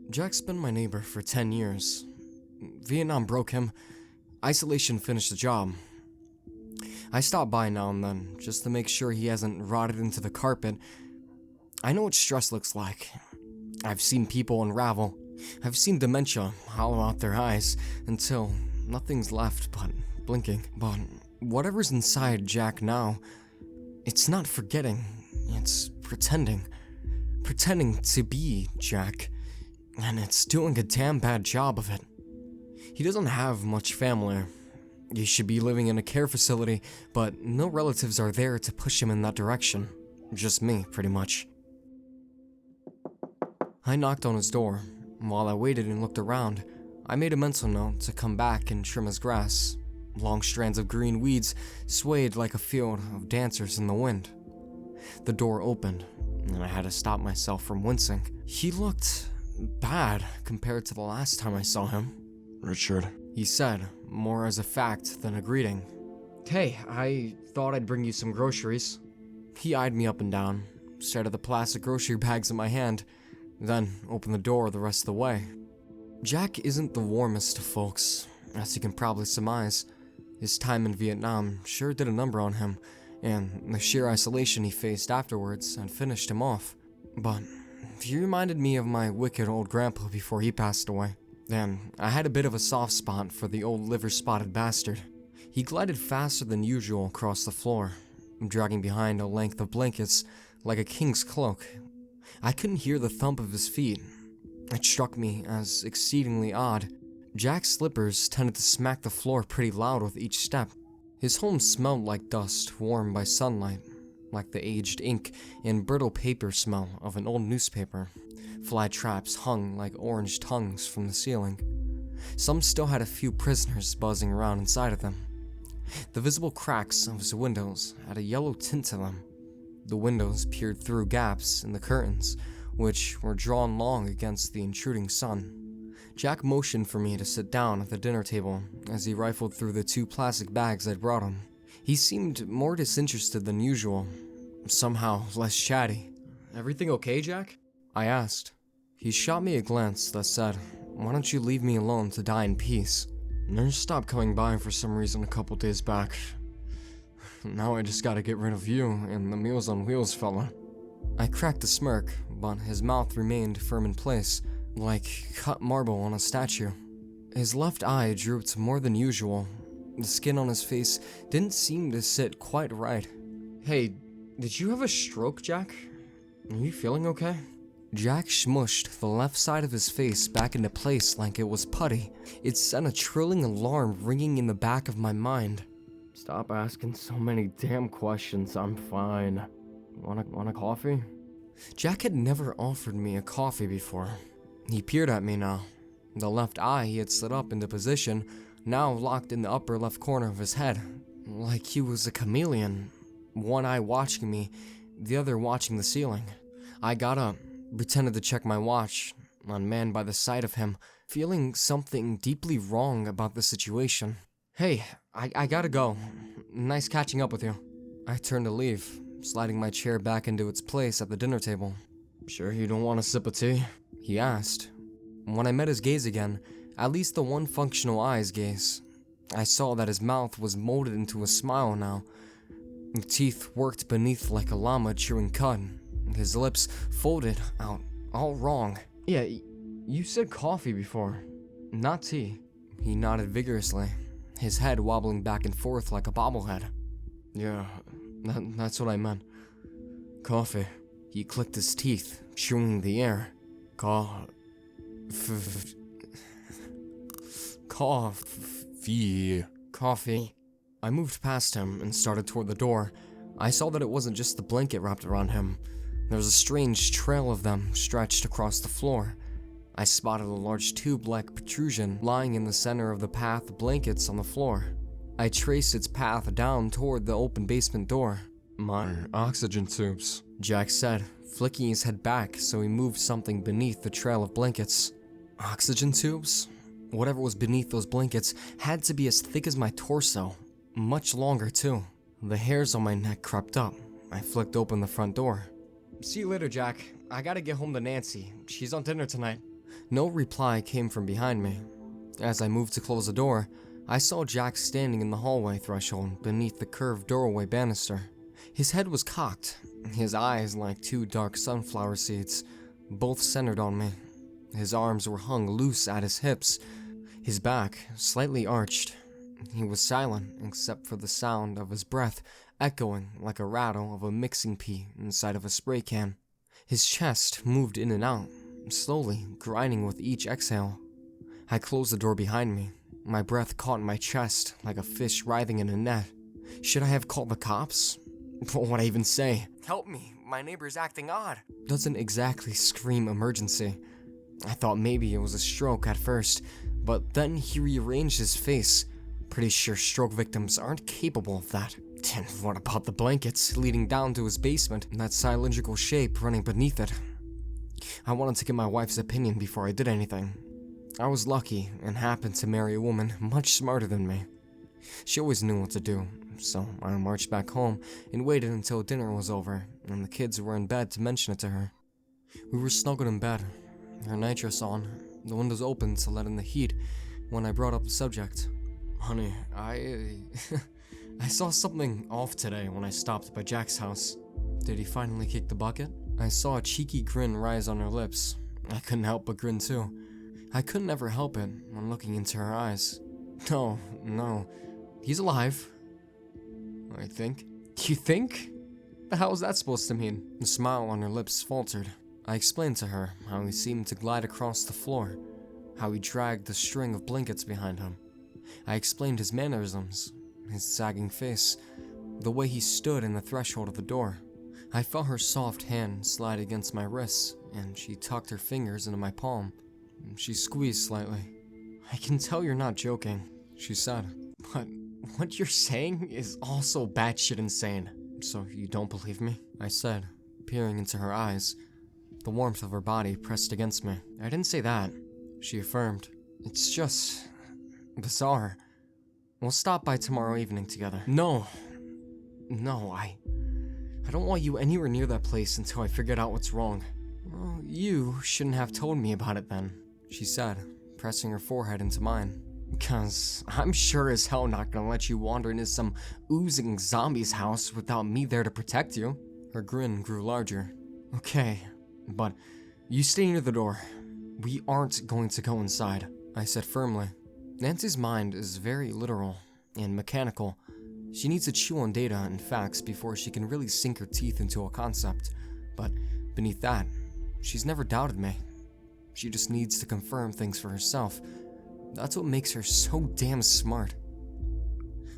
Jack's been my neighbor for 10 years. Vietnam broke him. Isolation finished the job. I stop by now and then, just to make sure he hasn't rotted into the carpet. I know what stress looks like. I've seen people unravel. I've seen dementia hollow out their eyes until nothing's left but blinking. But whatever's inside Jack now, it's not forgetting, it's pretending. Pretending to be Jack, and it's doing a damn bad job of it. He doesn't have much family. He should be living in a care facility, but no relatives are there to push him in that direction. Just me, pretty much. I knocked on his door. While I waited and looked around, I made a mental note to come back and trim his grass. Long strands of green weeds swayed like a field of dancers in the wind. The door opened, and I had to stop myself from wincing. He looked bad compared to the last time I saw him. Richard, He said, more as a fact than a greeting. Hey, I thought I'd bring you some groceries. He eyed me up and down, stared at the plastic grocery bags in my hand, then opened the door the rest of the way. Jack isn't the warmest of folks, as you can probably surmise. His time in Vietnam sure did a number on him, and the sheer isolation he faced afterwards had finished him off. But he reminded me of my wicked old grandpa before he passed away, and I had a bit of a soft spot for the old liver-spotted bastard. He glided faster than usual across the floor, dragging behind a length of blankets like a king's cloak. I couldn't hear the thump of his feet. It struck me as exceedingly odd. Jack's slippers tended to smack the floor pretty loud with each step. His home smelled like dust warmed by sunlight, like the aged ink and brittle paper smell of an old newspaper. Fly traps hung like orange tongues from the ceiling. Some still had a few prisoners buzzing around inside of them. The visible cracks of his windows had a yellow tint to them. The windows peered through gaps in the curtains, which were drawn long against the intruding sun. Jack motioned for me to sit down at the dinner table as he rifled through the 2 plastic bags I'd brought him. He seemed more disinterested than usual, somehow less chatty. Everything okay, Jack? I asked. He shot me a glance that said, "Why don't you leave me alone to die in peace?" Nurse stopped coming by for some reason a couple days back. Now I just gotta get rid of you and the Meals on Wheels fella. I cracked a smirk, but his mouth remained firm in place, like cut marble on a statue. His left eye drooped more than usual. The skin on his face didn't seem to sit quite right. Hey, did you have a stroke, Jack? Are you feeling okay? Jack smushed the left side of his face back into place like it was putty. It sent a trilling alarm ringing in the back of my mind. Stop asking so many damn questions, I'm fine. Want a coffee? Jack had never offered me a coffee before. He peered at me now. The left eye he had slid up into position, now locked in the upper left corner of his head, like he was a chameleon, one eye watching me, the other watching the ceiling. I got up, pretended to check my watch, unmanned by the sight of him, feeling something deeply wrong about the situation. Hey, I gotta go. Nice catching up with you. I turned to leave, sliding my chair back into its place at the dinner table. Sure you don't want a sip of tea? He asked. When I met his gaze again, at least the one functional eye's gaze, I saw that his mouth was molded into a smile now. The teeth worked beneath like a llama chewing cud. His lips folded out, all wrong. Yeah, you said coffee before, not tea. He nodded vigorously, his head wobbling back and forth like a bobblehead. Yeah, that's what I meant. Coffee. He clicked his teeth, chewing the air. Coffee. I moved past him and started toward the door. I saw that it wasn't just the blanket wrapped around him. There was a strange trail of them stretched across the floor. I spotted a large tube-like protrusion lying in the center of the path of blankets on the floor. I traced its path down toward the open basement door. My oxygen tubes, Jack said, flicking his head back so he moved something beneath the trail of blankets. Oxygen tubes? Whatever was beneath those blankets had to be as thick as my torso. Much longer, too. The hairs on my neck crept up. I flicked open the front door. See you later, Jack. I gotta get home to Nancy. She's on dinner tonight. No reply came from behind me. As I moved to close the door, I saw Jack standing in the hallway threshold beneath the curved doorway banister. His head was cocked, his eyes like two dark sunflower seeds, both centered on me. His arms were hung loose at his hips, his back slightly arched. He was silent except for the sound of his breath echoing like a rattle of a mixing pea inside of a spray can. His chest moved in and out, slowly grinding with each exhale. I closed the door behind me. My breath caught in my chest like a fish writhing in a net. Should I have called the cops? What would I even say? Help me, my neighbor's acting odd. Doesn't exactly scream emergency. I thought maybe it was a stroke at first, but then he rearranged his face. Pretty sure stroke victims aren't capable of that. And what about the blankets leading down to his basement and that cylindrical shape running beneath it? I wanted to get my wife's opinion before I did anything. I was lucky and happened to marry a woman much smarter than me. She always knew what to do, so I marched back home and waited until dinner was over and the kids were in bed to mention it to her. We were snuggled in bed, her nightdress on, the windows open to let in the heat when I brought up the subject. Honey, I saw something off today when I stopped by Jack's house. Did he finally kick the bucket? I saw a cheeky grin rise on her lips. I couldn't help but grin too. I couldn't ever help it when looking into her eyes. No, he's alive. I think. You think? The hell is that supposed to mean? The smile on her lips faltered. I explained to her how he seemed to glide across the floor, how he dragged the string of blankets behind him. I explained his mannerisms, his sagging face, the way he stood in the threshold of the door. I felt her soft hand slide against my wrists, and she tucked her fingers into my palm. She squeezed slightly. I can tell you're not joking, she said. But what you're saying is also batshit insane. So you don't believe me? I said, peering into her eyes, the warmth of her body pressed against me. I didn't say that, she affirmed. It's just bizarre. We'll stop by tomorrow evening together. No, I don't want you anywhere near that place until I figured out what's wrong. Well, you shouldn't have told me about it then, she said, pressing her forehead into mine. Because I'm sure as hell not gonna let you wander into some oozing zombie's house without me there to protect you. Her grin grew larger. Okay, but you stay near the door. We aren't going to go inside, I said firmly. Nancy's mind is very literal and mechanical. She needs to chew on data and facts before she can really sink her teeth into a concept. But beneath that, she's never doubted me. She just needs to confirm things for herself. That's what makes her so damn smart.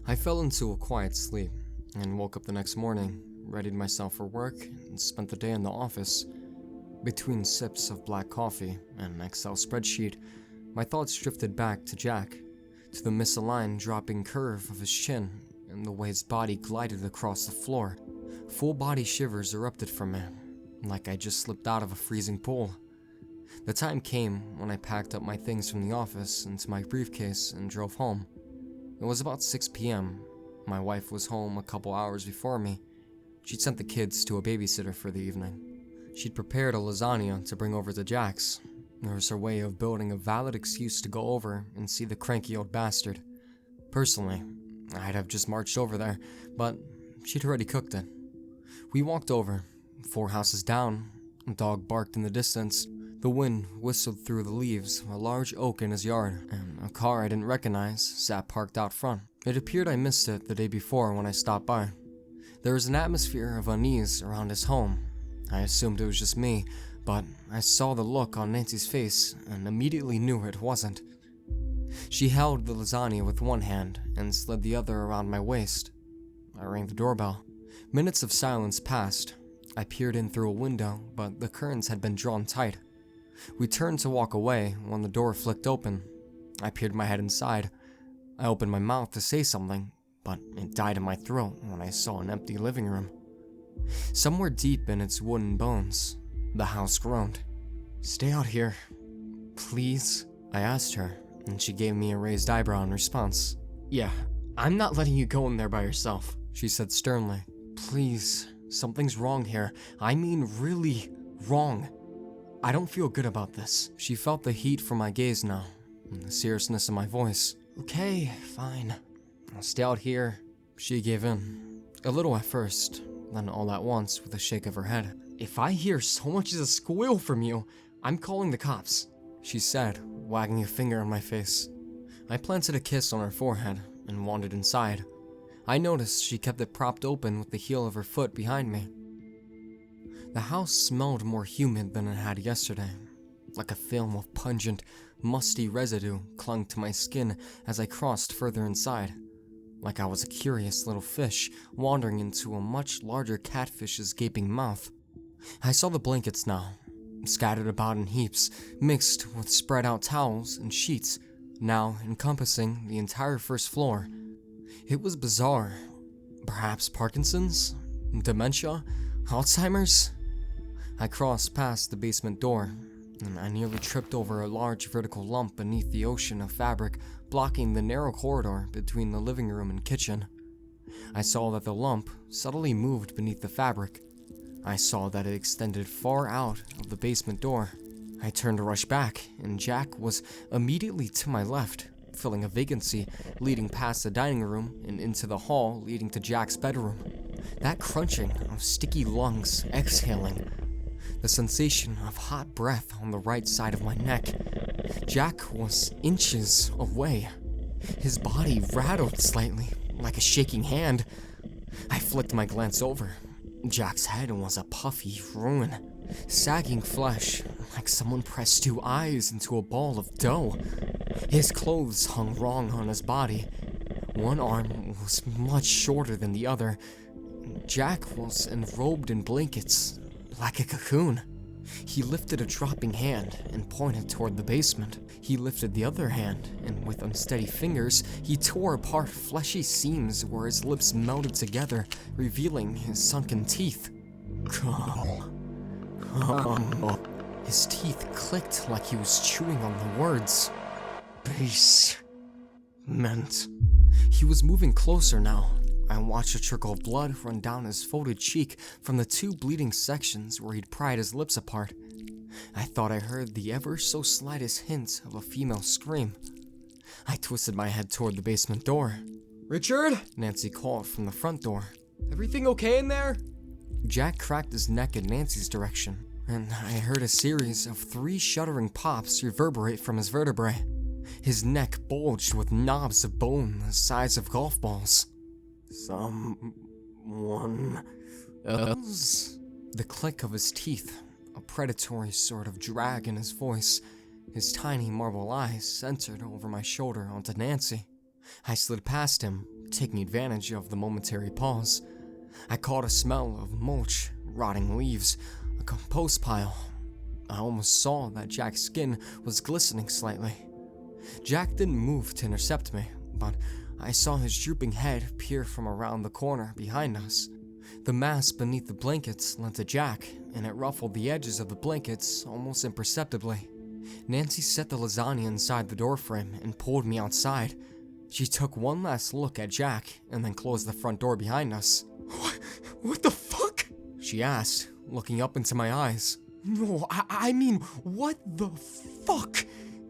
I fell into a quiet sleep and woke up the next morning, readied myself for work, and spent the day in the office. Between sips of black coffee and an Excel spreadsheet, my thoughts drifted back to Jack, to the misaligned dropping curve of his chin and the way his body glided across the floor. Full body shivers erupted from me, like I just slipped out of a freezing pool. The time came when I packed up my things from the office into my briefcase and drove home. It was about 6 p.m. My wife was home a couple hours before me. She'd sent the kids to a babysitter for the evening. She'd prepared a lasagna to bring over to Jack's. It was her way of building a valid excuse to go over and see the cranky old bastard. Personally, I'd have just marched over there, but she'd already cooked it. We walked over, 4 houses down. A dog barked in the distance. The wind whistled through the leaves of a large oak in his yard, and a car I didn't recognize sat parked out front. It appeared I missed it the day before when I stopped by. There was an atmosphere of unease around his home. I assumed it was just me, but I saw the look on Nancy's face and immediately knew it wasn't. She held the lasagna with one hand and slid the other around my waist. I rang the doorbell. Minutes of silence passed. I peered in through a window, but the curtains had been drawn tight. We turned to walk away when the door flicked open. I peered my head inside. I opened my mouth to say something, but it died in my throat when I saw an empty living room. Somewhere deep in its wooden bones, the house groaned. "Stay out here, please," I asked her, and she gave me a raised eyebrow in response. "Yeah, I'm not letting you go in there by yourself," she said sternly. "Please, something's wrong here. I mean really wrong." I don't feel good about this. She felt the heat from my gaze now, and the seriousness in my voice. Okay, fine. I'll stay out here. She gave in. A little at first, then all at once with a shake of her head. If I hear so much as a squeal from you, I'm calling the cops, she said, wagging a finger in my face. I planted a kiss on her forehead and wandered inside. I noticed she kept it propped open with the heel of her foot behind me. The house smelled more humid than it had yesterday. Like a film of pungent, musty residue clung to my skin as I crossed further inside. Like I was a curious little fish wandering into a much larger catfish's gaping mouth. I saw the blankets now, scattered about in heaps, mixed with spread out towels and sheets, now encompassing the entire first floor. It was bizarre. Perhaps Parkinson's? Dementia? Alzheimer's? I crossed past the basement door, and I nearly tripped over a large vertical lump beneath the ocean of fabric blocking the narrow corridor between the living room and kitchen. I saw that the lump subtly moved beneath the fabric. I saw that it extended far out of the basement door. I turned to rush back, and Jack was immediately to my left, filling a vacancy leading past the dining room and into the hall leading to Jack's bedroom. That crunching of sticky lungs exhaling, the sensation of hot breath on the right side of my neck. Jack was inches away. His body rattled slightly, like a shaking hand. I flicked my glance over. Jack's head was a puffy ruin, sagging flesh, like someone pressed 2 eyes into a ball of dough. His clothes hung wrong on his body. One arm was much shorter than the other. Jack was enrobed in blankets, like a cocoon. He lifted a dropping hand and pointed toward the basement. He lifted the other hand, and with unsteady fingers, he tore apart fleshy seams where his lips melted together, revealing his sunken teeth. Come. His teeth clicked like he was chewing on the words. Basement. He was moving closer now. I watched a trickle of blood run down his folded cheek from the 2 bleeding sections where he'd pried his lips apart. I thought I heard the ever so slightest hint of a female scream. I twisted my head toward the basement door. Richard? Nancy called from the front door. Everything okay in there? Jack cracked his neck in Nancy's direction, and I heard a series of 3 shuddering pops reverberate from his vertebrae. His neck bulged with knobs of bone the size of golf balls. Someone else? The click of his teeth, a predatory sort of drag in his voice, his tiny marble eyes centered over my shoulder onto Nancy. I slid past him, taking advantage of the momentary pause. I caught a smell of mulch, rotting leaves, a compost pile. I almost saw that Jack's skin was glistening slightly. Jack didn't move to intercept me, but I saw his drooping head peer from around the corner behind us. The mass beneath the blankets lent to Jack, and it ruffled the edges of the blankets almost imperceptibly. Nancy set the lasagna inside the doorframe and pulled me outside. She took one last look at Jack and then closed the front door behind us. What the fuck? She asked, looking up into my eyes. No, I mean, what the fuck?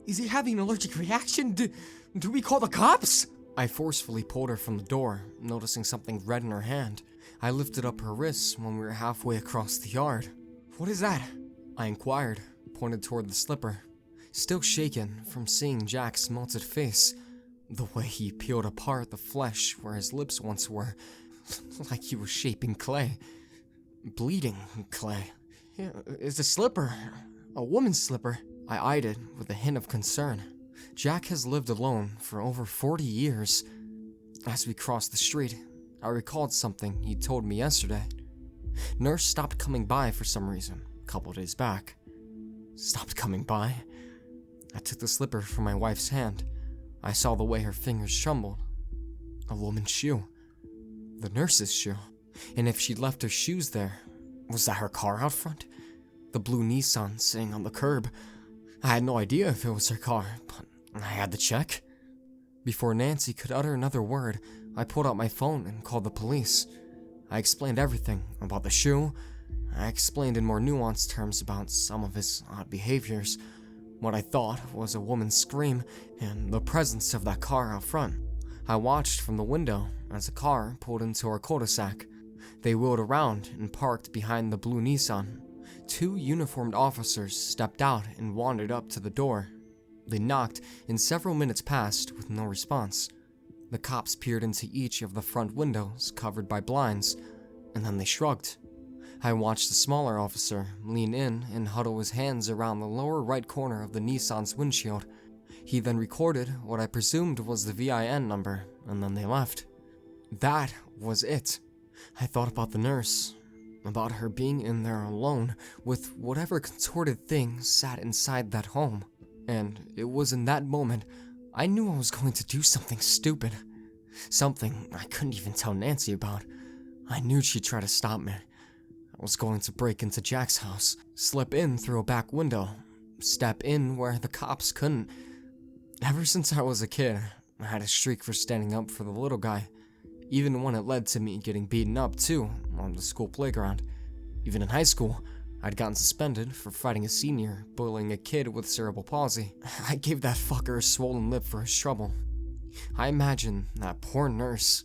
Is he having an allergic reaction? Do we call the cops? I forcefully pulled her from the door, noticing something red in her hand. I lifted up her wrists when we were halfway across the yard. What is that? I inquired, pointed toward the slipper. Still shaken from seeing Jack's melted face, the way he peeled apart the flesh where his lips once were, like he was shaping clay. Bleeding clay. Yeah, it's a slipper. A woman's slipper. I eyed it with a hint of concern. Jack has lived alone for over 40 years. As we crossed the street, I recalled something he told me yesterday. Nurse stopped coming by for some reason, a couple days back. Stopped coming by? I took the slipper from my wife's hand. I saw the way her fingers trembled. A woman's shoe. The nurse's shoe. And if she'd left her shoes there, was that her car out front? The blue Nissan sitting on the curb. I had no idea if it was her car, but I had to check. Before Nancy could utter another word, I pulled out my phone and called the police. I explained everything about the shoe I explained in more nuanced terms about some of his odd behaviors, what I thought was a woman's scream, and the presence of that car out front. I watched from the window as a car pulled into our cul-de-sac. They wheeled around and parked behind the blue Nissan. 2 uniformed officers stepped out and wandered up to the door. They knocked, and several minutes passed with no response. The cops peered into each of the front windows covered by blinds, and then they shrugged. I watched the smaller officer lean in and huddle his hands around the lower right corner of the Nissan's windshield. He then recorded what I presumed was the VIN number, and then they left. That was it. I thought about the nurse, about her being in there alone with whatever contorted thing sat inside that home. And it was in that moment I knew I was going to do something stupid. Something I couldn't even tell Nancy about. I knew she'd try to stop me. I was going to break into Jack's house, slip in through a back window, step in where the cops couldn't. Ever since I was a kid, I had a streak for standing up for the little guy, even when it led to me getting beaten up too on the school playground. Even in high school, I'd gotten suspended for fighting a senior, bullying a kid with cerebral palsy. I gave that fucker a swollen lip for his trouble. I imagine that poor nurse.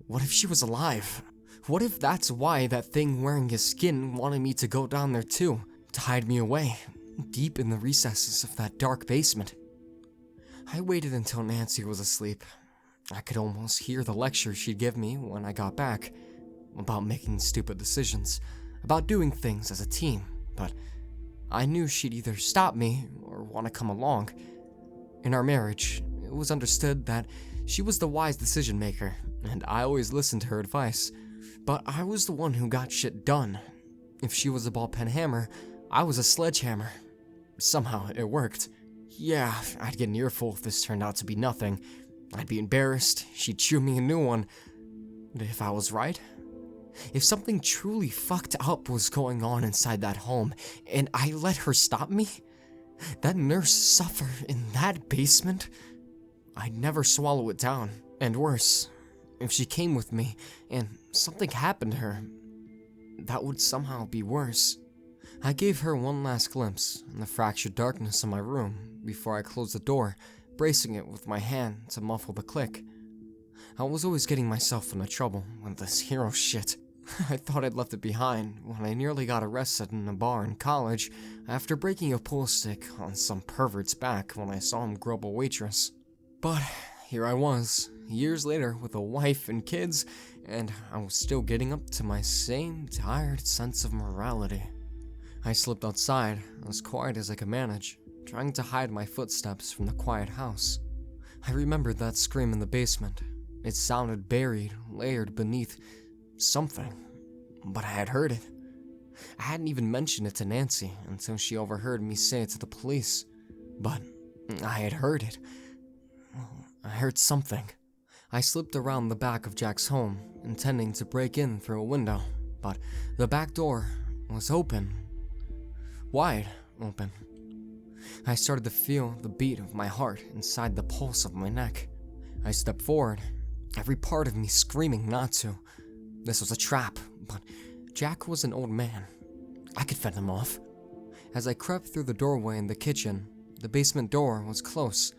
What if she was alive? What if that's why that thing wearing his skin wanted me to go down there too, to hide me away, deep in the recesses of that dark basement? I waited until Nancy was asleep. I could almost hear the lecture she'd give me when I got back, about making stupid decisions, about doing things as a team, but I knew she'd either stop me or want to come along. In our marriage, it was understood that she was the wise decision maker, and I always listened to her advice, but I was the one who got shit done. If she was a ball pen hammer, I was a sledgehammer. Somehow it worked. Yeah, I'd get an earful if this turned out to be nothing. I'd be embarrassed, she'd chew me a new one. But if I was right? If something truly fucked up was going on inside that home, and I let her stop me? That nurse suffer in that basement? I'd never swallow it down. And worse, if she came with me, and something happened to her, that would somehow be worse. I gave her one last glimpse in the fractured darkness of my room before I closed the door, bracing it with my hand to muffle the click. I was always getting myself into trouble with this hero shit. I thought I'd left it behind when I nearly got arrested in a bar in college after breaking a pool stick on some pervert's back when I saw him grub a waitress. But here I was, years later with a wife and kids, and I was still getting up to my same tired sense of morality. I slipped outside, as quiet as I could manage, trying to hide my footsteps from the quiet house. I remembered that scream in the basement. It sounded buried, layered beneath something, but I had heard it. I hadn't even mentioned it to Nancy until she overheard me say it to the police. But I had heard it. I heard something. I slipped around the back of Jack's home, intending to break in through a window, but the back door was open. Wide open. I started to feel the beat of my heart inside the pulse of my neck. I stepped forward, every part of me screaming not to. This was a trap, but Jack was an old man. I could fend him off. As I crept through the doorway in the kitchen, the basement door was close.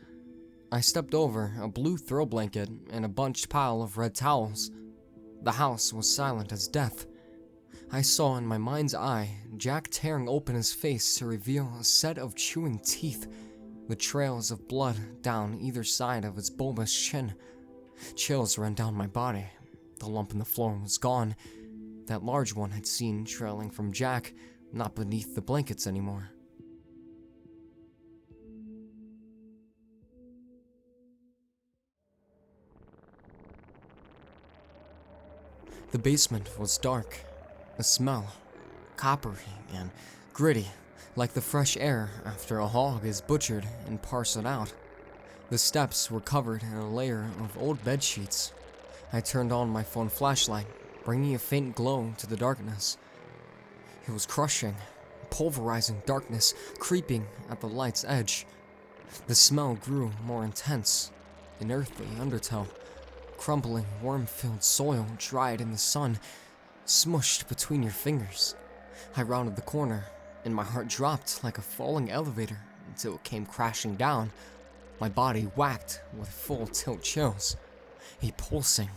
I stepped over a blue throw blanket and a bunched pile of red towels. The house was silent as death. I saw in my mind's eye Jack tearing open his face to reveal a set of chewing teeth, the trails of blood down either side of his bulbous chin. Chills ran down my body. The lump in the floor was gone. That large one had seen trailing from Jack, not beneath the blankets anymore. The basement was dark. The smell, coppery and gritty, like the fresh air after a hog is butchered and parceled out. The steps were covered in a layer of old bed sheets. I turned on my phone flashlight, bringing a faint glow to the darkness. It was crushing, pulverizing darkness creeping at the light's edge. The smell grew more intense, an earthly undertow, crumbling, worm-filled soil dried in the sun, smushed between your fingers. I rounded the corner, and my heart dropped like a falling elevator until it came crashing down. My body whacked with full tilt chills. A pulsing,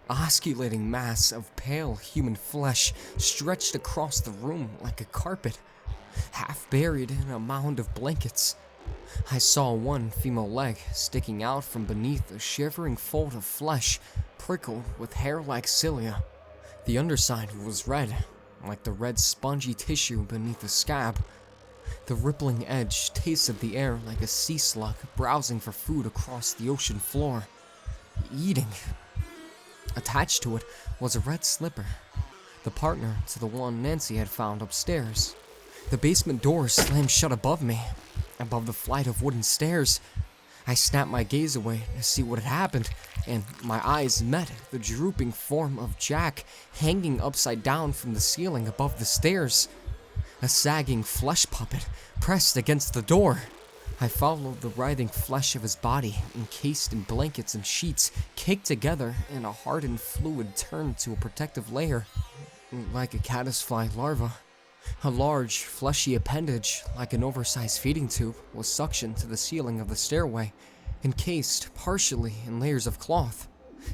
osculating mass of pale human flesh stretched across the room like a carpet, half buried in a mound of blankets. I saw one female leg sticking out from beneath a shivering fold of flesh prickled with hair-like cilia. The underside was red, like the red spongy tissue beneath a scab. The rippling edge tasted the air like a sea slug browsing for food across the ocean floor. Eating. Attached to it was a red slipper, the partner to the one Nancy had found upstairs. The basement door slammed shut above me, above the flight of wooden stairs. I snapped my gaze away to see what had happened, and my eyes met the drooping form of Jack hanging upside down from the ceiling above the stairs. A sagging flesh puppet pressed against the door. I followed the writhing flesh of his body, encased in blankets and sheets, caked together in a hardened fluid turned to a protective layer, like a caddisfly larva. A large, fleshy appendage, like an oversized feeding tube, was suctioned to the ceiling of the stairway, encased partially in layers of cloth.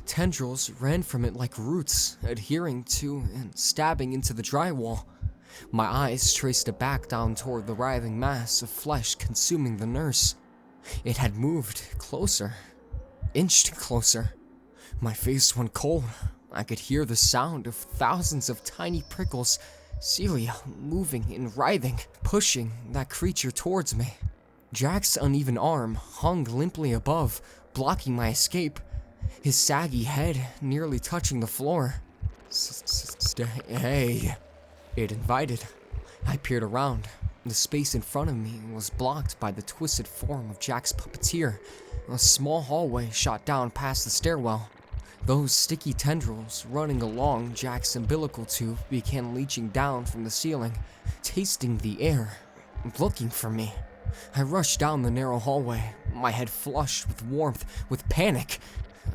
Tendrils ran from it like roots, adhering to and stabbing into the drywall. My eyes traced it back down toward the writhing mass of flesh consuming the nurse. It had moved closer, inched closer. My face went cold. I could hear the sound of thousands of tiny prickles, cilia moving and writhing, pushing that creature towards me. Jack's uneven arm hung limply above, blocking my escape, his saggy head nearly touching the floor. Stay, it invited. I peered around. The space in front of me was blocked by the twisted form of Jack's puppeteer. A small hallway shot down past the stairwell. Those sticky tendrils running along Jack's umbilical tube began leaching down from the ceiling, tasting the air, looking for me. I rushed down the narrow hallway, my head flushed with warmth, with panic.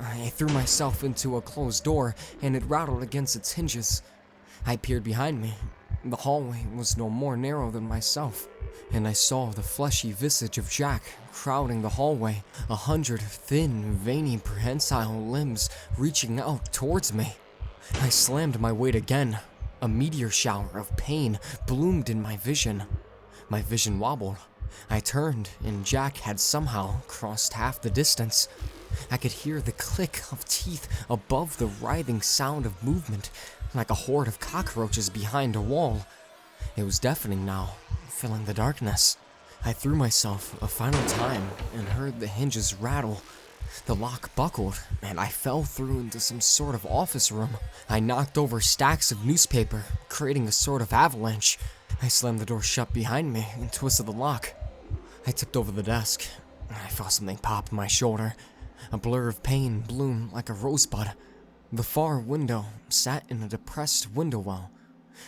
I threw myself into a closed door, and it rattled against its hinges. I peered behind me. The hallway was no more narrow than myself, and I saw the fleshy visage of Jack crowding the hallway, 100 thin, veiny, prehensile limbs reaching out towards me. I slammed my weight again. A meteor shower of pain bloomed in my vision. My vision wobbled. I turned, and Jack had somehow crossed half the distance. I could hear the click of teeth above the writhing sound of movement, like a horde of cockroaches behind a wall. It was deafening now, filling the darkness. I threw myself a final time and heard the hinges rattle. The lock buckled, and I fell through into some sort of office room. I knocked over stacks of newspaper, creating a sort of avalanche. I slammed the door shut behind me and twisted the lock. I tipped over the desk. I felt something pop in my shoulder. A blur of pain bloomed like a rosebud. The far window sat in a depressed window well,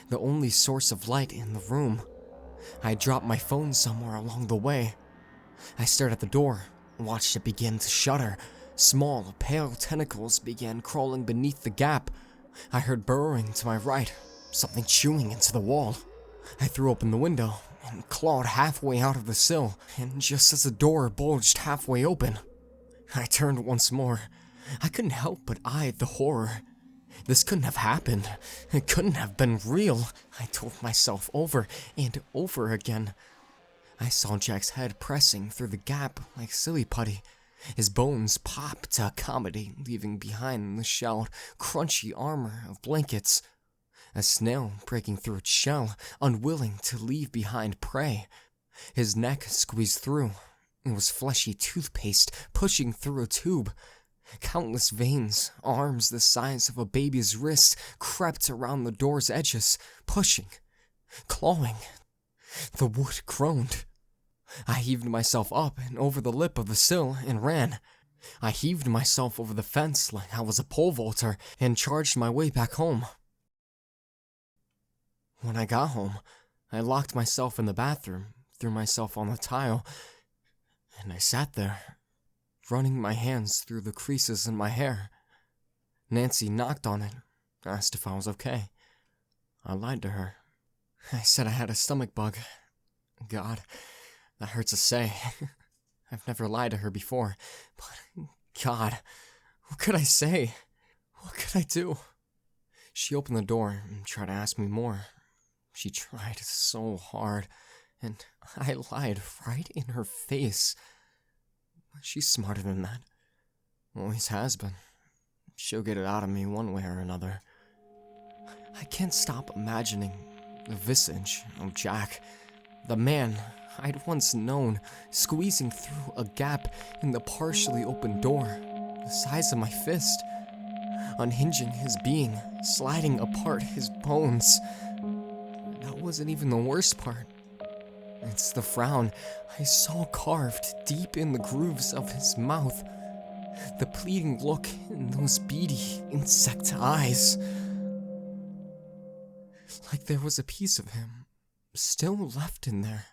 the only source of light in the room. I dropped my phone somewhere along the way. I stared at the door, watched it begin to shudder. Small, pale tentacles began crawling beneath the gap. I heard burrowing to my right, something chewing into the wall. I threw open the window and clawed halfway out of the sill, and just as the door bulged halfway open, I turned once more. I couldn't help but eye the horror. This couldn't have happened. It couldn't have been real. I told myself over and over again. I saw Jack's head pressing through the gap like silly putty. His bones popped to accommodate, leaving behind the shelled, crunchy armor of blankets. A snail breaking through its shell, unwilling to leave behind prey. His neck squeezed through. It was fleshy toothpaste pushing through a tube. Countless veins, arms the size of a baby's wrist, crept around the door's edges, pushing, clawing. The wood groaned. I heaved myself up and over the lip of the sill and ran. I heaved myself over the fence like I was a pole vaulter and charged my way back home. When I got home, I locked myself in the bathroom, threw myself on the tile, and I sat there, running my hands through the creases in my hair. Nancy knocked on it, asked if I was okay. I lied to her. I said I had a stomach bug. God, that hurts to say. I've never lied to her before, but God, what could I say? What could I do? She opened the door and tried to ask me more. She tried so hard, and I lied right in her face. She's smarter than that. Always has been. She'll get it out of me one way or another. I can't stop imagining the visage of Jack, the man I'd once known, squeezing through a gap in the partially open door, the size of my fist, unhinging his being, sliding apart his bones. That wasn't even the worst part. It's the frown I saw carved deep in the grooves of his mouth, the pleading look in those beady insect eyes. Like there was a piece of him still left in there.